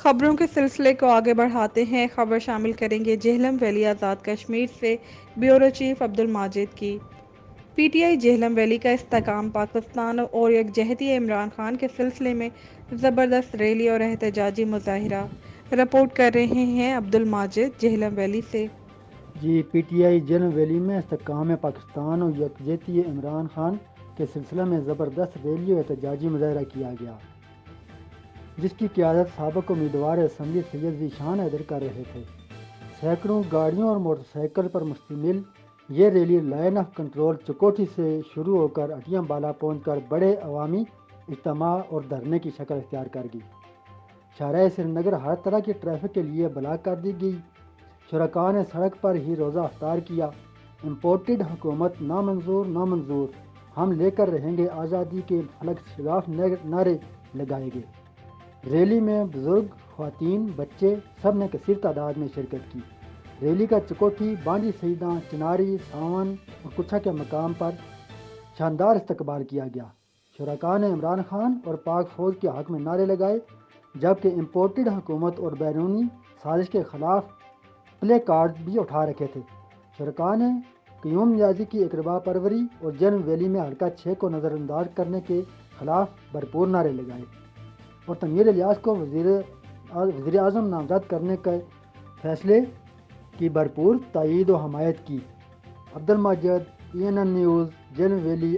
خبروں کے سلسلے کو آگے بڑھاتے ہیں، خبر شامل کریں گے جہلم ویلی آزاد کشمیر سے بیورو چیف عبدالماجد کی۔ پی ٹی آئی جہلم ویلی کا استحکام پاکستان اور یکجہتی عمران خان کے سلسلے میں زبردست ریلی اور احتجاجی مظاہرہ۔ رپورٹ کر رہے ہیں عبدالماجد جہلم ویلی سے۔ جی P T I Jhelum valley میں استحکام پاکستان اور یکجہتی عمران خان کے سلسلے میں زبردست ریلی اور احتجاجی مظاہرہ کیا گیا، جس کی قیادت سابق امیدوار اسمبلی سید ذیشان حیدر کر رہے تھے۔ سینکڑوں گاڑیوں اور موٹر سائیکل پر مشتمل یہ rally line of control Chakothi سے شروع ہو کر اٹیاں بالا پہنچ کر بڑے عوامی اجتماع اور دھرنے کی شکل اختیار کر گئی۔ شارع سری نگر ہر طرح کی ٹریفک کے لیے بلاک کر دی گئی۔ شرکاء نے سڑک پر ہی روزہ افطار کیا۔ امپورٹڈ حکومت نامنظور نامنظور، ہم لے کر رہیں گے آزادی کے فلک شگاف نعرے لگائے گئے۔ ریلی میں بزرگ، خواتین، بچے سب نے کثیر تعداد میں شرکت کی۔ ریلی کا چکوٹھی، بانڈی سیداں، چناری، ساون اور کچھا کے مقام پر شاندار استقبال کیا گیا۔ شرکاء نے عمران خان اور پاک فوج کے حق میں نعرے لگائے، جبکہ امپورٹڈ حکومت اور بیرونی سازش کے خلاف پلے کارڈ بھی اٹھا رکھے تھے۔ شرکاء نے قیوم نیازی کی اقربا پروری اور جہلم ویلی میں حلقہ 6 کو نظر انداز کرنے کے خلاف بھرپور نعرے لگائے اور تنویر الیاس کو وزیر اعظم نامزد کرنے کے فیصلے کی بھرپور تائید و حمایت کی۔ Abdul Majid, ENN news, Jhelum valley